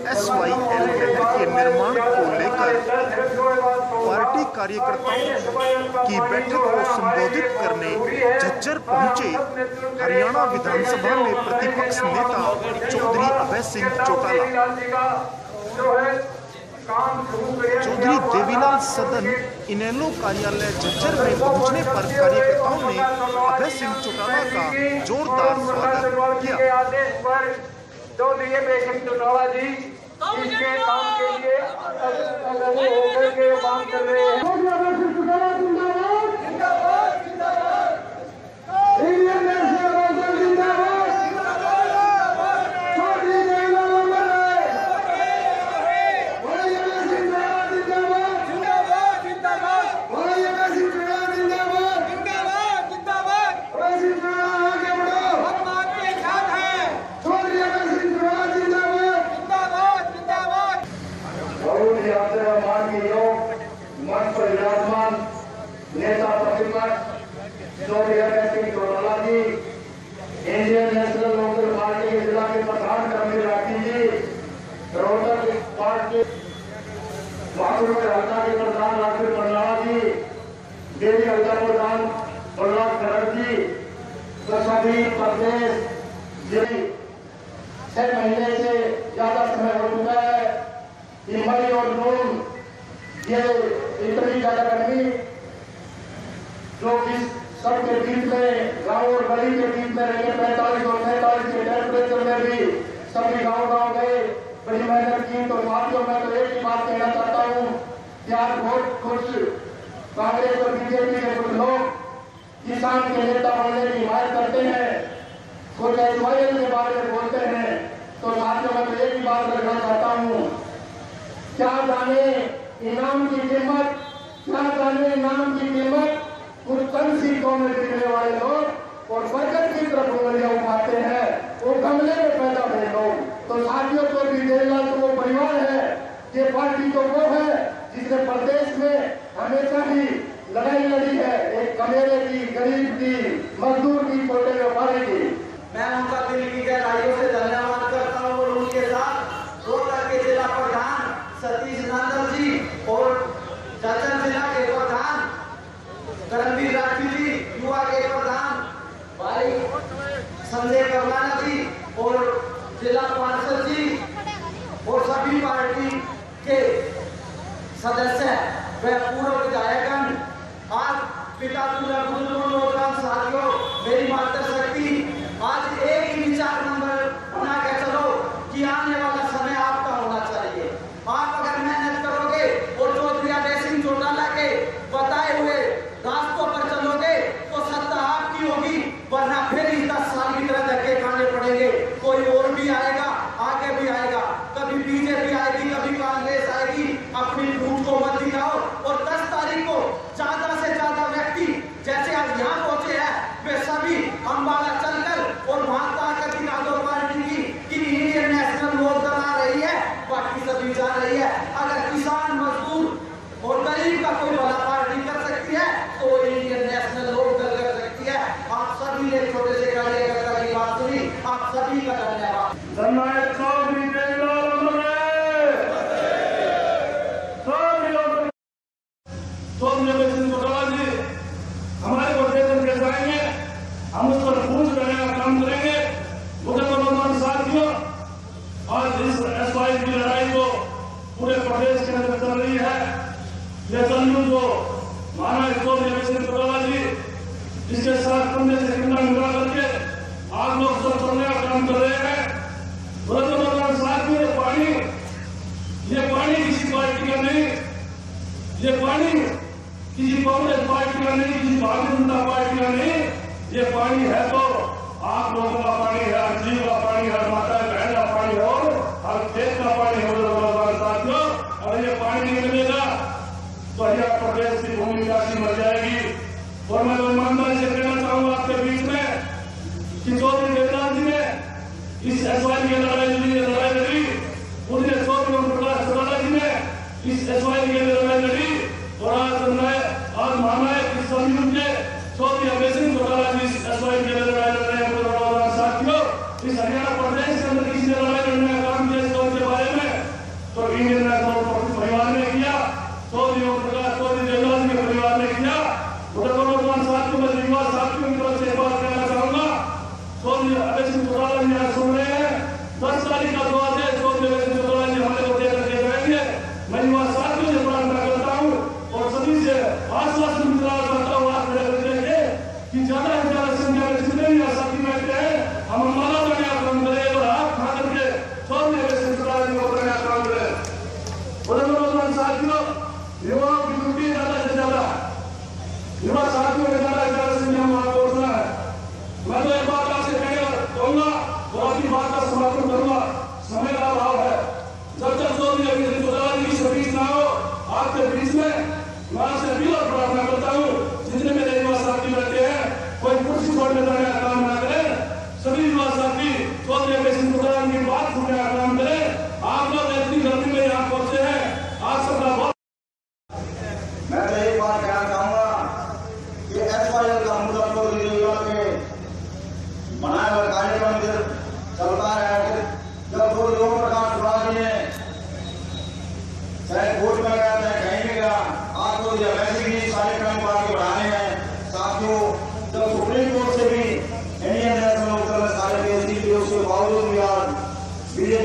SYL नहर के निर्माण को लेकर पार्टी कार्यकर्ताओं की बैठक को संबोधित करने झज्जर पहुंचे हरियाणा विधानसभा में प्रतिपक्ष नेता चौधरी अभय सिंह चौटाला। चौधरी देवीलाल सदन इनेलो कार्यालय झज्जर में पहुंचने पर कार्यकर्ताओं ने अभय सिंह चौटाला का जोरदार स्वागत किया। चौधरी अभय सिंह चौटाला जी इसके काम के लिए होकर के काम कर रहे हैं। नेता प्रतिपक्ष चौधरी अभय सिंह चौटाला जी, इंडियन नेशनल लोकदल पार्टी के जिला के प्रधान कर्मी राठी जी, रोहतक पार्टी महापुर के हल्का के प्रधान राजवीर मंडाला जी, देवी हल्का प्रधान प्रहलाद खरड़ जी, तो सभी प्रदेश जिले 6 महीने से ज्यादा समय हो चुका है। मई और जून ये इतनी ज्यादा गर्मी जो कि सबके बीच में गांव और गली के बीच में रहे 45 और 47 के टेम्परेचर में भी सभी गांव गए, बड़ी मेहनत की। तो साथियों मैं तो एक ही बात कहना चाहता हूँ कि आज बहुत कुछ कांग्रेस और बीजेपी के कुछ लोग किसान के नेता बनने की हिमायत करते हैं, कुछ SYL के बारे में बोलते हैं। तो साथियों मैं तो एक ही बात रखना चाहता हूँ, क्या जाने इनाम की कीमत, क्या जाने इनाम की कीमत कुछ चंद सीटों में बिकने वाले लोग और बरकत की तरफ उंगलियां उठाते हैं, वो गमले में पैदा हुए लोग। तो साथियों को भी देवलाल तो वो परिवार है, ये पार्टी तो वो है जिसने प्रदेश में हमेशा ही लड़ाई लड़ी है, एक कमेरे की, गरीब की, मजदूर की, छोटे व्यापारी की। मैं उनका दिल की गहराइयों से धन्यवाद करता हूँ और उनके साथ रोहतक के जिला प्रधान सतीश नंदन जी और झज्जर जिला के प्रधान करमवीर राठी जी, युवा के प्रधान भाई संजय करवाना जी और जिला पार्षद जी और सभी पार्टी के सदस्य व पूर्व विधायकगण, आज पिता बुजुर्गों नौजवान साथियों, मेरी मातृशक्ति आज एक ही विचार नंबर बना के चलो कि आने वाला समय आपका होना चाहिए। आप अगर मेहनत करोगे और चौधरी अभय सिंह चौटाला के बताए हुए रास्तों पर चलोगे तो सत्ता आपकी होगी, वरना फिर ही 10 साल की तरह धक्के खाने पड़ेंगे। कोई और भी आएगा, आगे भी आएगा, कभी बीजेपी आएगी, कभी कांग्रेस आएगी। अपनी झूठ को मत दिखाओ और 10 तारीख को ज्यादा से ज्यादा व्यक्ति जैसे आज यहाँ पहुंचे हैं वे सभी अम्बाला चलकर और वहां ताकत दिखा दो पार्टी की कि इंडियन नेशनल लोकदल आ रही है, बाकी सभी जा रही है। अगर किसान, मजदूर और गरीब का कोई भला पार्टी कर सकती है तो इंडियन नेशनल लोकदल कर सकती है। आप सभी ने छोटे से कार्यकर्ता की बात सुनी, आप सभी का धन्यवाद। हमारे प्रोटेक्शन कैसे आएंगे, हम उस पर पूछ करने का काम करेंगे। मुख्य साथियों, आज इस SYL की लड़ाई को पूरे प्रदेश के अंदर चल रही है। यह जंग जो माना चौधरी अभय सिंह चौटाला जी जिसके साथ कंधे से कंधा मिला करके आज लोग सब चलने का काम कर रहे हैं। साथियों, ये पानी किसी पार्टी का नहीं, ये पानी किसी कांग्रेस पार्टी का नहीं, किसी भारतीय जनता पार्टी का नहीं, ये पानी है तो आप लोगों का पानी है, हर जीव का पानी, हर माता बहन का पानी है और हर खेत का पानी है। साथियों, अगर ये पानी नहीं मिलेगा तो हरियाणा प्रदेश की भूमि काशी मर जाएगी। और मैं ईमानदारी से कहना चाहूंगा आपके बीच में कि चौधरी देवलाल जी ने इस SYL की लड़ाई लड़ी, उन्हें चौधरी प्रकाश चौटाला जी ने इस SYL की लड़ाई लड़ी और आज माना है कि सभी उनके चौधरी अभय सिंह चौटाला जी SYL की लड़ाई लड़ रहे हैं। साथियों, इस हरियाणा प्रदेश के अंदर किसी ने लड़ाई लड़ने का काम किया, इसके बारे में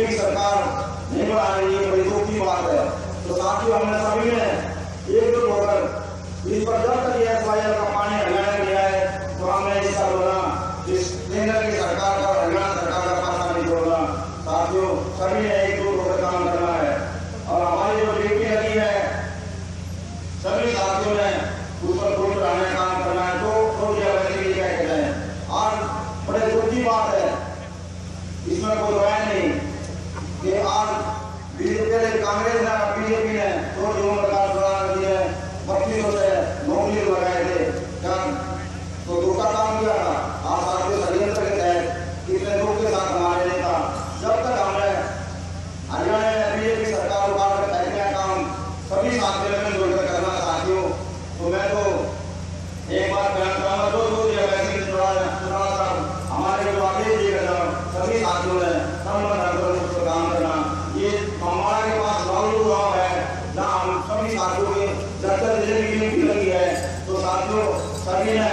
बीजेपी सरकार नहीं बना रही है, बड़ी दुख की बात है। तो साथियों, हमने सभी ने एकजुट होकर इस पर जब तक एफआईआर का पानी हरियाणा में आए तो हमने इसका बोला इस केंद्र की सरकार का हरियाणा सरकार का पासा नहीं छोड़ना। साथियों, सभी ने एकजुट होकर काम करना है और हमारी जो ड्यूटी लगी है सभी साथियों ने उस पर दूर रहने का काम करना है। तो वैसे क्या कहते हैं, आज बड़े दुख की बात है, इसमें कोई राय नहीं कि आज बीजेपी कांग्रेस ने बीजेपी ने तो जो सरकार दी है 2500 से नौकरी लगाए थे, क्या तो दूसरा काम किया था। आज साथियों, षड्यंत्र के तहत कितने दुख के साथ हमारे नेता जब तक हमने हरियाणा में बीजेपी सरकार को बाहर फेंकने का काम सभी साथियों ने मिलकर करना। साथियों, तो मैं तो एक बात कहना चाहूँगा, जो हमारे जो आगे दिए गए सभी साथियों ने काम करना। ये हमारा के पास बावलू गाँव है जहाँ हम सभी साथियों के 10 जिले की ड्यूटी लगी है। तो साथियों, सभी ने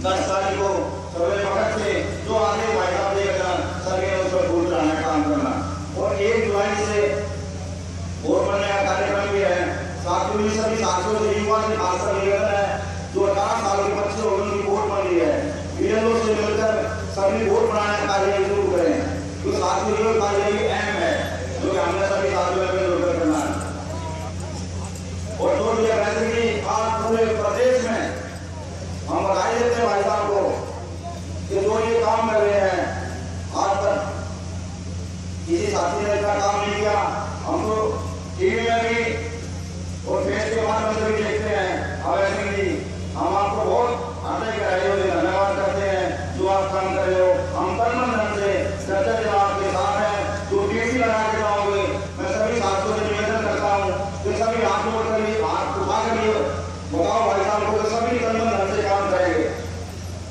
10 तारीख को सवेरे वक्त से जो आगे भाई साहब देगा सभी ने उस पर भूल जाने का काम करना। और 1 जुलाई से वोट बनने का कार्यक्रम भी है। साथियों, सभी साथियों से युवा से खासकर निवेदन है, जो 18 साल के बच्चे होंगे उनकी वोट बन रही है, बीएलओ से मिलकर सभी वोट बनाने का कार्य शुरू करें। तो साथियों, ये कार्य भी अहम है जो कि हमने सभी साथियों में मिलकर करना है। और जो ये वैसे आज पूरे प्रदेश में हम बधाई देते हैं भाई साहब को कि जो ये काम कर रहे हैं, आज तक किसी साथी ने इतना काम नहीं किया। हम तो टीवी में भी और फेस के माध्यम से भी देखते हैं। अवैध सिंह जी, हम आपको बहुत आदर धन्यवाद करते हैं जो आप काम कर रहे हो। हम तन धन से चर्चा जब आपके साथ है, जो टीसी लगा के जाओगे, मैं सभी साथियों से निवेदन करता हूँ कि सभी हाथ जोड़कर हाथ उठा कर बताओ भाई साहब को, सभी तन धन से काम करेंगे।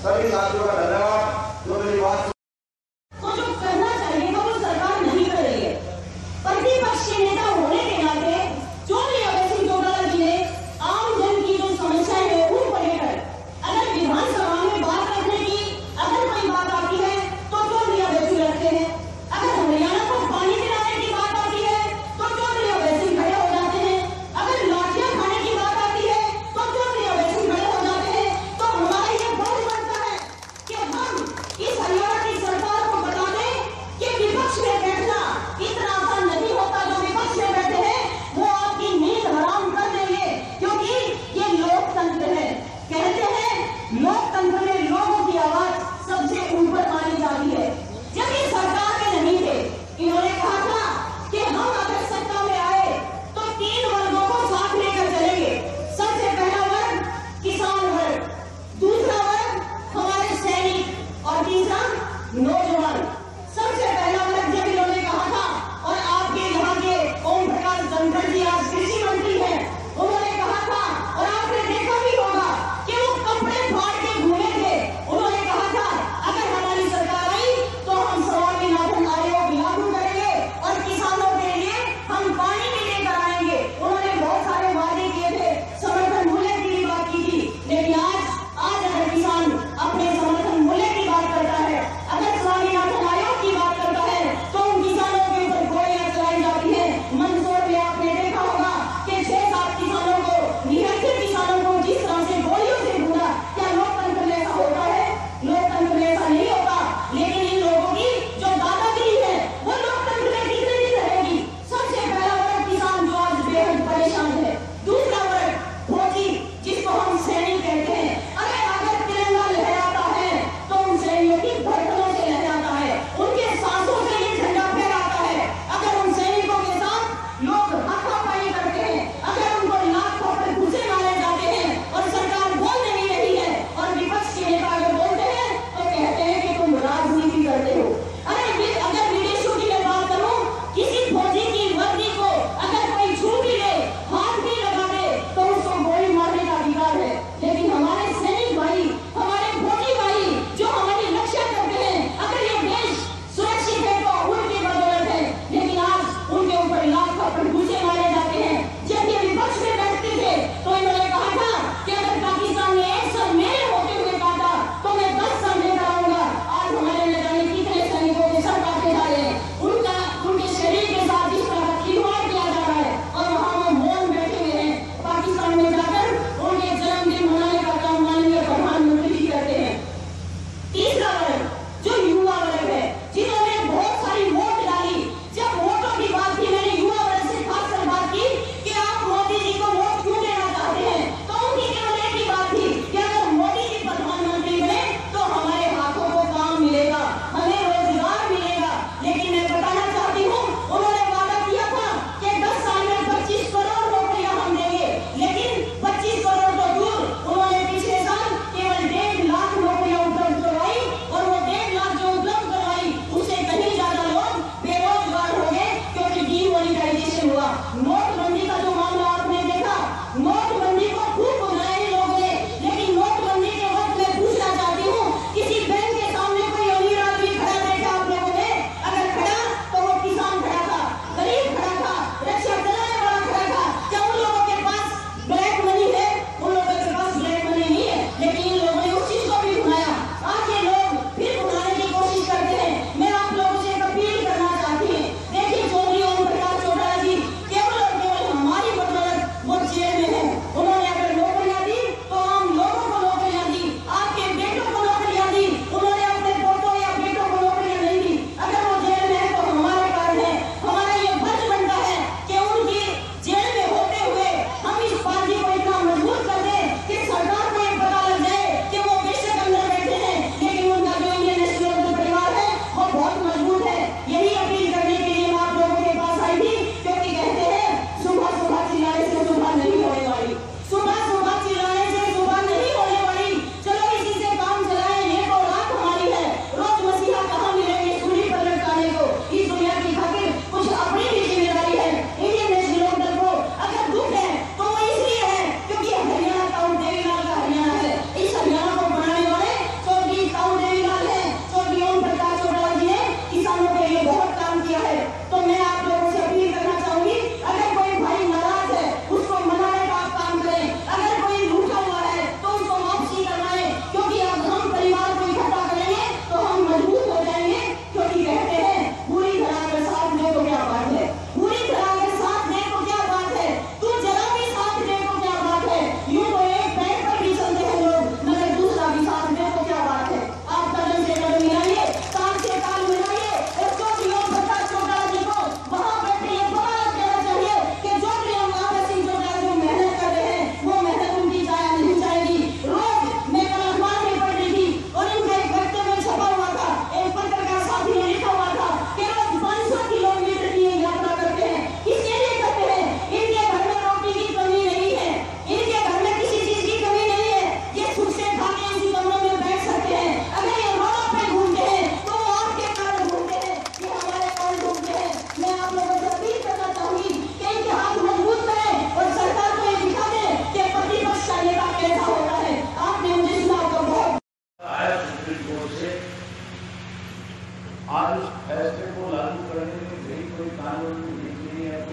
सभी साथियों का धन्यवाद जो मेरी बात तो जो करना चाहिए वो सरकार नहीं कर रही है।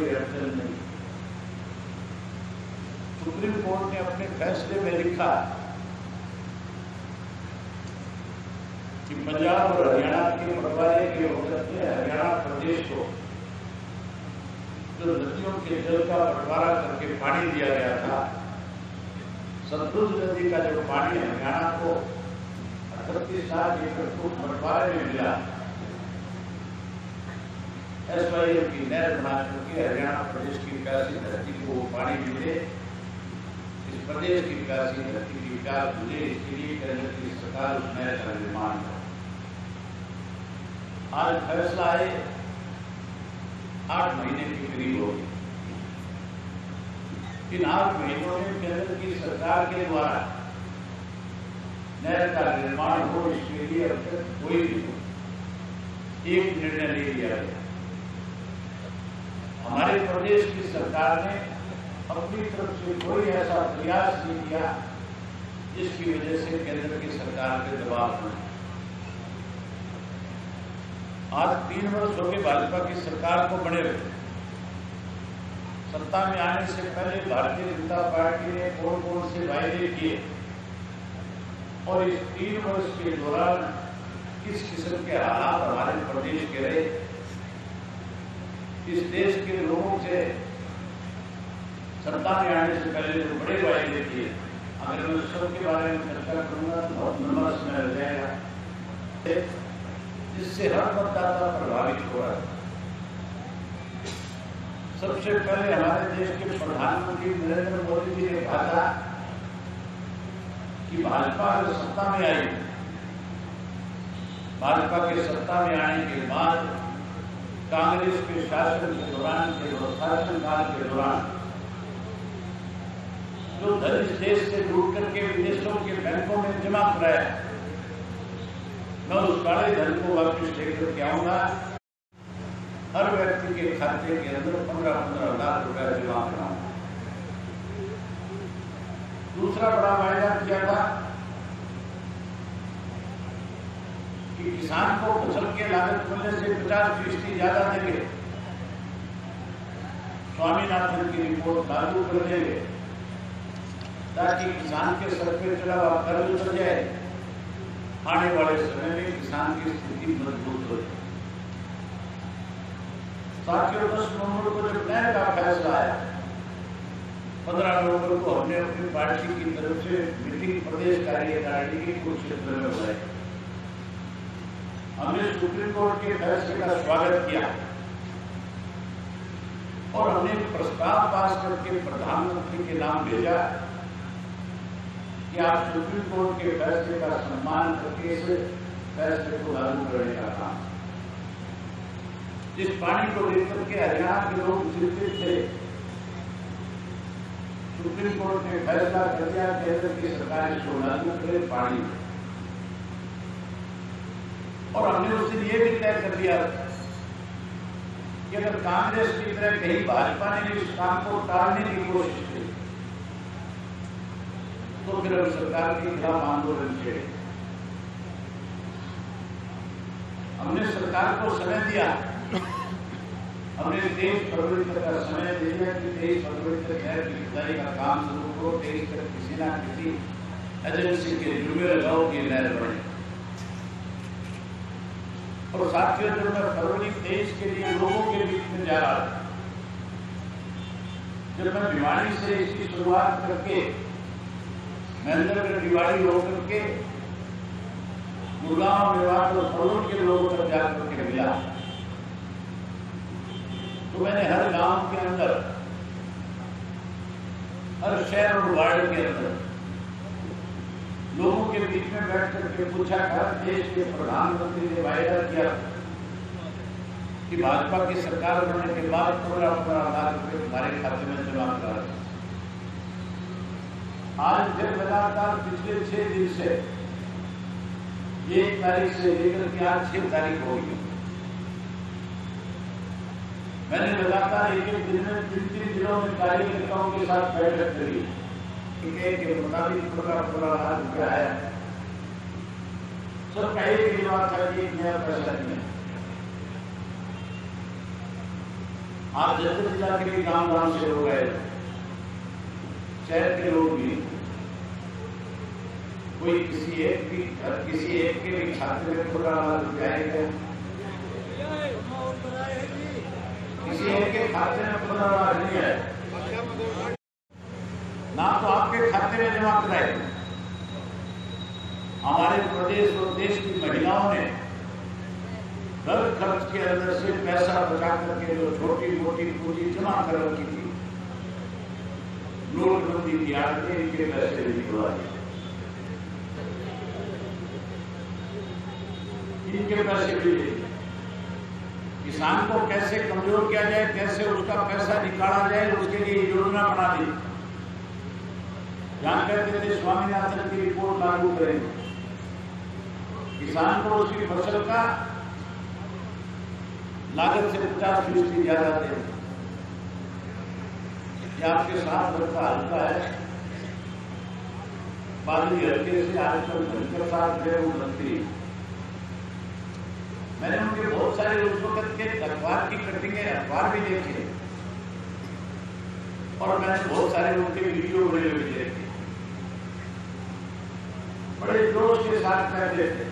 कोई अड़चन नहीं। सुप्रीम कोर्ट ने अपने फैसले में लिखा कि पंजाब और हरियाणा के बंटवारे के वक्त में हरियाणा प्रदेश को जो नदियों के जल का बंटवारा करके पानी दिया गया था, सतलुज नदी का जो पानी हरियाणा को 38,000 एकड़ फुट बंटवारे में मिला, SYL की नहर बना करके हरियाणा प्रदेश की प्यासी धरती को पानी मिले, इस प्रदेश की प्यासी धरती की प्यास बुझे, इसके लिए केंद्र की सरकार उस नहर का निर्माण करे। आज फैसला है 8 महीने के करीब हो गए। इन 8 महीनों में केंद्र की सरकार के द्वारा नहर का निर्माण हो, इसके लिए अब तक कोई भी एक निर्णय नहीं लिया गया। हमारे प्रदेश की सरकार ने अपनी तरफ से कोई ऐसा प्रयास नहीं किया जिसकी वजह से केंद्र की सरकार पे दबाव बने। आज 3 वर्ष हो गए भाजपा की सरकार को बने हुए। सत्ता में आने से पहले भारतीय जनता पार्टी ने कौन कौन से वायदे किए और इस 3 वर्ष के दौरान किस किस्म के हालात हमारे प्रदेश के रहे, इस देश के लोगों से सत्ता में आने से पहले जो बड़े वायदे किए, अगर मैं सबके बारे में चर्चा करूंगा तो बहुत लंबा समय लग जाएगा, जिससे हर मतदाता प्रभावित हो रहा है। सबसे पहले हमारे देश के प्रधानमंत्री नरेंद्र मोदी जी ने कहा था कि भाजपा जो सत्ता में आई, भाजपा के सत्ता में आने के बाद कांग्रेस के शासन के दौरान शासनकाल के दौरान जो धन इस देश से लूट करके विदेशों के बैंकों में जमा कराया, मैं उस काले धन को वापस लेकर के आऊंगा। हर व्यक्ति के खाते के अंदर 15-15 लाख रुपए जमा कराऊंगा। दूसरा बड़ा वायदा किया था कि किसान को फसल के लागत मूल्य से 50% ज्यादा देंगे, स्वामीनाथन की रिपोर्ट लागू कर देंगे ताकि किसान के सर पे चढ़ा हुआ कर्ज उतर जाए, आने वाले समय में किसान की स्थिति मजबूत हो जाए। साथियों, 10 नवंबर को जब नहर का फैसला आया, 15 नवंबर को हमने अपनी पार्टी की तरफ से मीटिंग प्रदेश कार्यकारिणी की कुरुक्षेत्र में बुलाई। हमने सुप्रीम कोर्ट के फैसले का स्वागत किया और हमने प्रस्ताव पास करके प्रधानमंत्री के नाम भेजा कि आप सुप्रीम कोर्ट के फैसले का सम्मान करके इस फैसले को लागू करने का काम। जिस पानी को लेकर के हरियाणा के लोग चिंतित थे, सुप्रीम कोर्ट ने फैसला कर दिया केंद्र की सरकार इसको लागू करे पानी, और हमने उस दिन ये भी तय कर दिया कि अगर कांग्रेस की तरह कहीं भाजपा ने भी इस काम को टालने की कोशिश की तो फिर हम सरकार के खिलाफ आंदोलन छेड़े। हमने सरकार को समय दिया, हमने 23 फरवरी तक का समय दिया कि 23 फरवरी तक नहर की खुदाई का काम शुरू करो, 23 तक किसी ना किसी एजेंसी के जुर्मे लगाओ कि नहर बने। और साथियों, जब मैं फरवरी 23 के लिए लोगों के बीच में जा रहा था, जब मैं भिवाड़ी से इसकी शुरुआत करके महेंद्रगढ़ दिवाड़ी होकर के गुड़गांव, मेवाड़ और फलोर के लोगों तक जाकर के मिला, तो मैंने हर गांव के अंदर, हर शहर और वार्ड के अंदर लोगों के बीच में बैठ करके पूछा था, देश के प्रधानमंत्री ने वायदा किया कि भाजपा की सरकार बनने के बाद 15-15 लाख रुपए तुम्हारे खाते में जमा करा। आज फिर लगातार पिछले 6 दिन से 1 तारीख से लेकर के आज 6 तारीख हो गई, मैंने लगातार एक दिन में 3-3 दिनों में कार्यकर्ताओं के साथ बैठक करी के मुताबिक 15-15 लाख रुपया आया। सब का एक बात था कि नया पैसा नहीं है। आज जैसे जिला के भी गांव गांव से लोग आए, शहर के लोग भी, कोई किसी एक के भी खाते में थोड़ा जाएगा, किसी एक के खाते में थोड़ा नहीं है ना, तो आपके खाते में जमा कराए। हमारे प्रदेश और देश की महिलाओं ने घर खर्च के अंदर से पैसा बचा करके जो छोटी मोटी पूंजी जमा कर रखी थी, नोटबंदी की आड़ में इनके पैसे भी निकलवाए, इनके पैसे भी। किसान को कैसे कमजोर किया जाए, कैसे उसका पैसा निकाला जाए, उसके लिए योजना बना दी। जहां कहते थे स्वामीनाथन की रिपोर्ट लागू करेंगे, किसान को उसकी फसल का लागत से 50% ज्यादा दें। आपके साथ रखा हल्का है, बादली हल्के से आजकल भयंकर साथ गए वो मंत्री। मैंने उनके बहुत सारे उस वक्त के अखबार की कटिंग अखबार भी देखे और मैंने बहुत सारे उनके वीडियो बने हुए भी देखे। बड़े जोश के साथ कहते थे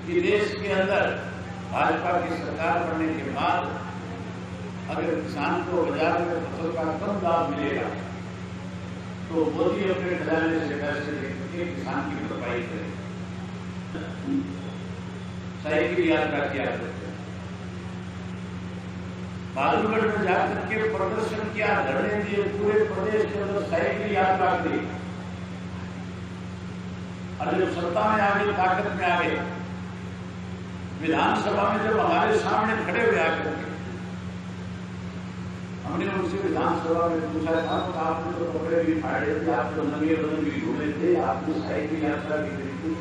कि देश के अंदर भाजपा की सरकार बनने के बाद अगर किसान को बाजार में फसल का कम दाम मिलेगा तो मोदी अपने खजाने से पैसे लेकर किसान की भरपाई करेगा। साइकिल यात्रा किया करते, बालूगढ़ में जाकर के प्रदर्शन किया, धरने दिए, पूरे प्रदेश के अंदर साइकिल यात्रा की। और जब सत्ता में आ गए, ताकत में आ गए, विधानसभा में जब हमारे सामने खड़े हुए आकर के हमने उनसे विधानसभा में पूछा था, तो आपने तो कपड़े भी फाड़े थे, आप तो नंगे बदन भी घूमे थे, आपने साइकिल यात्रा की गई थी,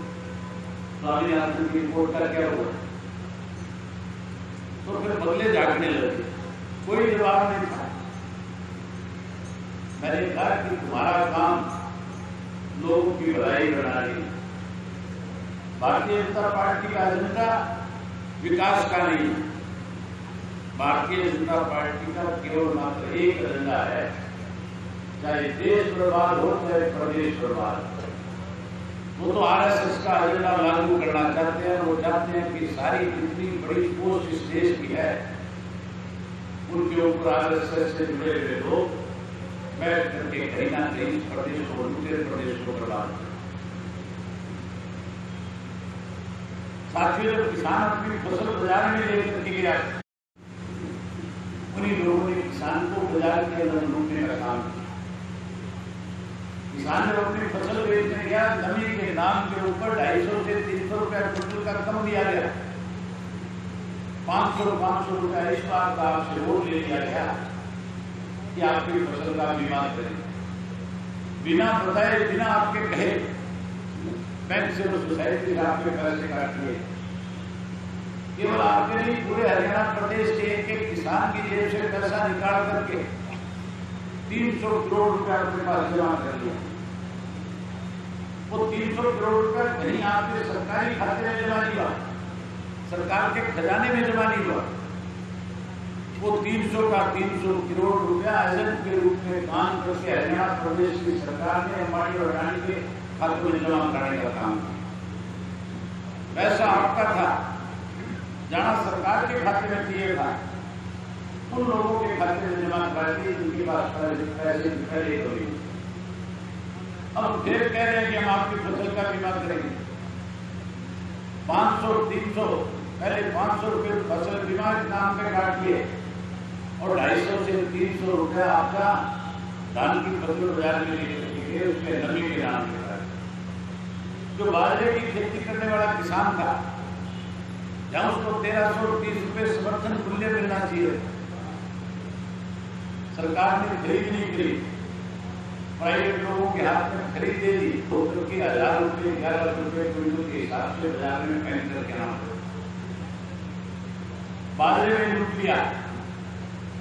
स्वामीनाथन की रिपोर्ट का क्या हुआ? तो फिर बदले जागने लगे, कोई जवाब नहीं था। मैंने कहा कि तुम्हारा काम लोगों की भलाई बनानी, भारतीय जनता पार्टी का एजेंडा विकास का नहीं, भारतीय जनता पार्टी का केवल मात्र एक एजेंडा है, चाहे देश बर्बाद हो चाहे प्रदेश बर्बाद हो। वो तो आरएसएस का एजेंडा लागू करना चाहते हैं। वो चाहते हैं कि सारी जितनी बड़ी पोस्ट इस देश की है उनके ऊपर आरएसएस से जुड़े हुए लोग बैठ करके कहीं ना कहीं इस प्रदेश को, दूसरे प्रदेश को बर्बाद करें। साथियों, जब किसान अपनी फसल बाजार में लेकर के गया, उन्हीं लोगों ने किसान को बाजार के अंदर लूटने का काम किया। किसान जब अपनी फसल बेचने गया, नमी के नाम के ऊपर 250 से 300 रुपया क्विंटल का कम दिया गया, 500 रुपया इस बात का आपसे वोट ले लिया गया कि आपकी फसल का बीमा करें। बिना बताए, बिना आपके कहे बैंक से वो सोसाइटी से आपके पैसे काट लिए। केवल आपके नहीं, पूरे हरियाणा प्रदेश के एक एक किसान की जेब से पैसा निकाल करके 300 करोड़ रुपया अपने पास जमा कर लिया। वो 300 करोड़ रुपया कहीं आपके सरकारी खाते में जमा नहीं हुआ, सरकार के खजाने में जमा नहीं हुआ। वो 300 का 300 करोड़ रुपया एजेंट के रूप में काम करके हरियाणा प्रदेश की सरकार ने अंबानी और अडानी के खाते में जमा कराने का काम किया। पैसा आपका था, जहां सरकार के खाते में चाहिए था उन लोगों के खाते में जमा करा दिए जिनके पास पैसे पहले तो नहीं। अब फिर कह रहे हैं कि हम आपकी फसल का बीमा करेंगे। 500, 300, पहले 500 रुपये फसल बीमा के नाम पे काट लिए और 250 से 300 रुपया आपका धान की फसल बाजार में लेके उसके नमी के नाम पे काट। जो बाजरे की खेती करने वाला किसान था, जहां उसको 1330 रुपये समर्थन मूल्य मिलना चाहिए, सरकार ने खरीद नहीं करी, प्राइवेट लोगों के हाथ में खरीद दे दी। 1000 रुपये 11 रुपये क्विंटल के हिसाब से बाजार में पैंकर के नाम बाजरे में लूट लिया।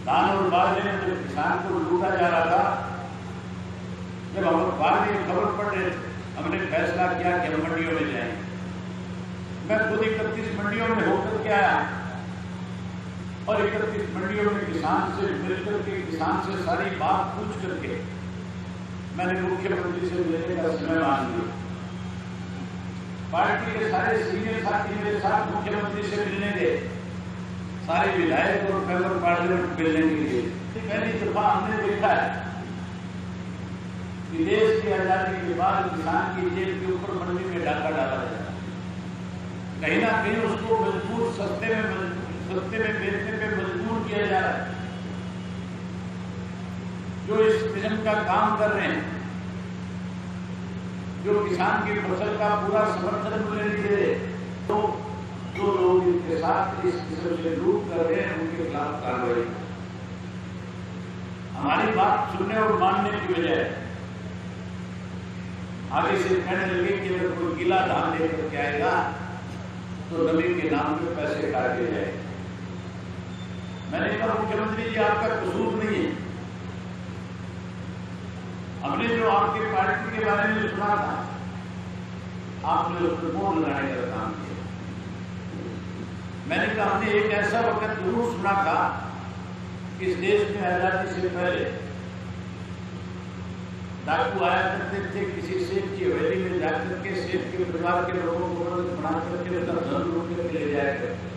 धान और बाजरे में जब किसान को लूटा जा रहा था, जब हम अखबार में खबर पढ़ रहे थे, हमने फैसला किया कि हम मंडियों में जाएंगे। मैं खुद 31 मंडियों में होकर के आया, और 31 मंडियों में किसान से मिलकर के, किसान से सारी बात पूछ करके मैंने मुख्यमंत्री से मिलने का समय मांग लिया। पार्टी के सारे सीनियर साथी मेरे साथ मुख्यमंत्री से मिलने गए, सारे विधायक और मेंबर पार्लियामेंट मिलने के लिए। पहली दफा हमने देखा है कि देश की आजादी के बाद किसान की जेब के ऊपर मंडी में डाका डाला जाता है, कहीं ना कहीं उसको मजबूर सस्ते में बेचने पे मजबूर किया जा रहा है। जो इस किस्म का काम कर रहे हैं, जो किसान की फसल का पूरा समर्थन मूल्य नहीं दे रहे, तो जो लोग इनके साथ इस किस्म से लूट कर रहे हैं उनके खिलाफ कार्रवाई। हमारी बात सुनने और मानने की बजाय आगे से कहने लगे कि अगर कोई गीला धान लेकर के आएगा तो नमी के नाम पे पैसे काटे जाएंगे। मैंने कहा मुख्यमंत्री जी आपका कसूर नहीं है, हमने जो आपके पार्टी के बारे में सुना था आपने उस पर बोर्ड लगाने का काम किया। मैंने कहा हमने एक ऐसा वक्त जरूर सुना था कि इस देश में आजादी से पहले डाकू आया करते थे, किसी सेठ की हवेली में जाकर के सेठ के परिवार के लोगों को बना करके धन लूट करके ले जाया करते।